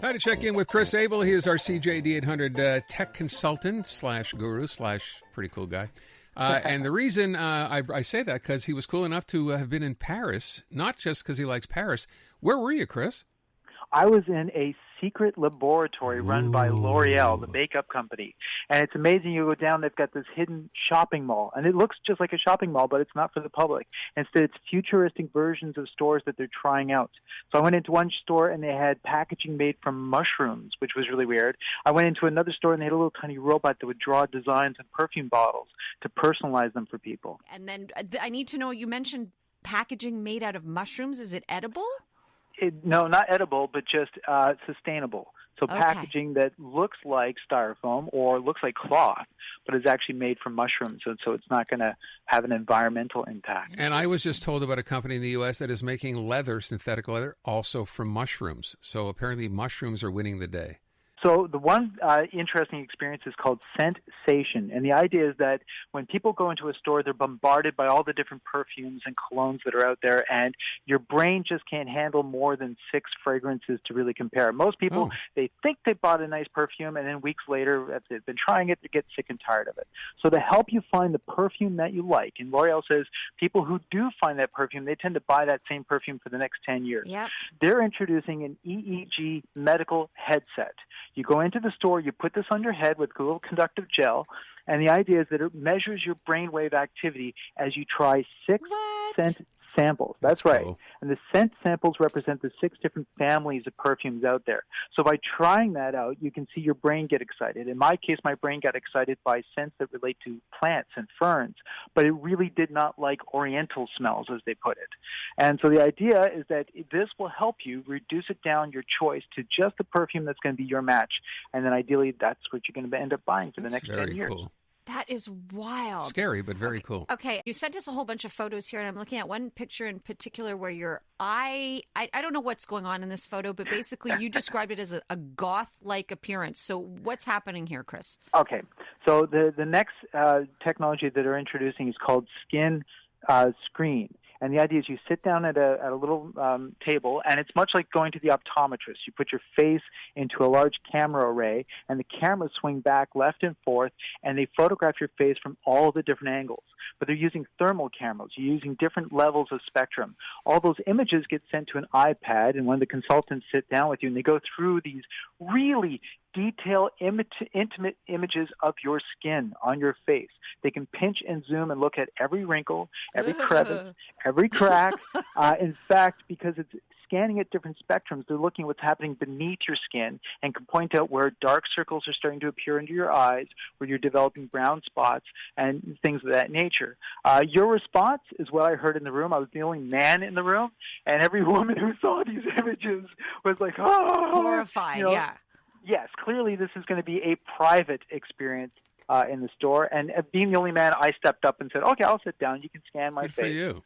Time to check in with Chris Abel. He is our CJAD 800 tech consultant slash guru slash pretty cool guy. And the reason I say that because he was cool enough to have been in Paris, not just because he likes Paris. Where were you, Chris? I was in a secret laboratory run by L'Oreal, the makeup company. And it's amazing. You go down, they've got this hidden shopping mall. And it looks just like a shopping mall, but it's not for the public. Instead, it's futuristic versions of stores that they're trying out. So I went into one store, and they had packaging made from mushrooms, which was really weird. I went into another store, and they had a little tiny robot that would draw designs on perfume bottles to personalize them for people. And then I need to know, you mentioned packaging made out of mushrooms. Is it edible? No, not edible, but just sustainable. So packaging that looks like styrofoam or looks like cloth, but is actually made from mushrooms, so it's not going to have an environmental impact. And I was just told about a company in the U.S. that is making leather, synthetic leather, also from mushrooms. So apparently mushrooms are winning the day. So the one interesting experience is called sensation. And the idea is that when people go into a store, they're bombarded by all the different perfumes and colognes that are out there, and your brain just can't handle more than 6 fragrances to really compare. Most people, they think they bought a nice perfume, and then weeks later, after they've been trying it, they get sick and tired of it. So to help you find the perfume that you like, and L'Oreal says people who do find that perfume, they tend to buy that same perfume for the next 10 years. Yep. They're introducing an EEG medical headset. You go into the store, you put this on your head with a little conductive gel, and the idea is that it measures your brainwave activity as you try 6 scent samples. That's right. Cool. And the scent samples represent the 6 different families of perfumes out there. So by trying that out, you can see your brain get excited. In my case, my brain got excited by scents that relate to plants and ferns, but it really did not like oriental smells, as they put it. And so the idea is that this will help you reduce it down, your choice, to just the perfume that's going to be your match. And then ideally, that's what you're going to end up buying for the next 10 years. Cool. That is wild. Scary, but very cool. Okay, you sent us a whole bunch of photos here, and I'm looking at one picture in particular where your eye, I don't know what's going on in this photo, but basically you described it as a goth-like appearance. So what's happening here, Chris? Okay, so the next technology that they're introducing is called skin screen. And the idea is you sit down at a little table, and it's much like going to the optometrist. You put your face into a large camera array, and the cameras swing back left and forth, and they photograph your face from all the different angles. But they're using thermal cameras. You're using different levels of spectrum. All those images get sent to an iPad, and when the consultants sit down with you, and they go through these really detailed, intimate images of your skin on your face. They can pinch and zoom and look at every wrinkle, every crevice, every crack. In fact, because it's scanning at different spectrums, they're looking at what's happening beneath your skin and can point out where dark circles are starting to appear under your eyes, where you're developing brown spots, and things of that nature. Your response is what I heard in the room. I was the only man in the room, and every woman who saw these images was like, oh! Horrified, yeah. Yes, clearly this is going to be a private experience in the store. And being the only man, I stepped up and said, okay, I'll sit down. You can scan my Good face. for you.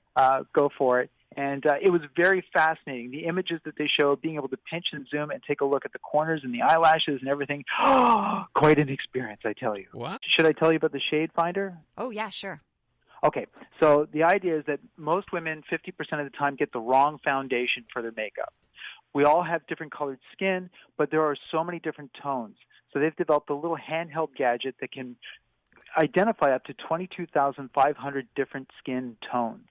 Go for it. And it was very fascinating. The images that they showed, being able to pinch and zoom and take a look at the corners and the eyelashes and everything. Quite an experience, I tell you. What? Should I tell you about the shade finder? Oh, yeah, sure. Okay, so the idea is that most women, 50% of the time, get the wrong foundation for their makeup. We all have different colored skin, but there are so many different tones. So they've developed a little handheld gadget that can identify up to 22,500 different skin tones.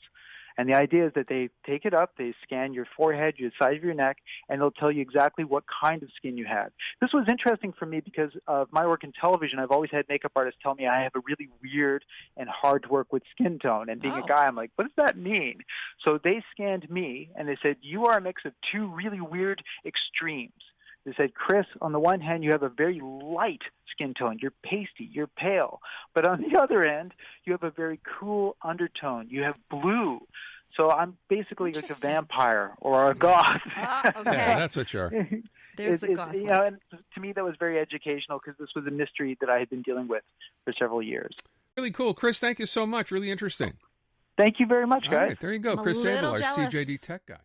And the idea is that they take it up, they scan your forehead, your side of your neck, and they'll tell you exactly what kind of skin you have. This was interesting for me because of my work in television. I've always had makeup artists tell me I have a really weird and hard to work with skin tone. And being a guy, I'm like, what does that mean? So they scanned me, and they said, you are a mix of 2 really weird extremes. They said, Chris, on the one hand, you have a very light skin tone. You're pasty. You're pale. But on the other end, you have a very cool undertone. You have blue. So I'm basically like a vampire or a goth. Okay. Yeah, that's what you are. There's the goth. You know, and to me, that was very educational because this was a mystery that I had been dealing with for several years. Really cool. Chris, thank you so much. Really interesting. Thank you very much, guys. All right, there you go. I'm Chris a little Abel, our jealous. CJAD tech guy.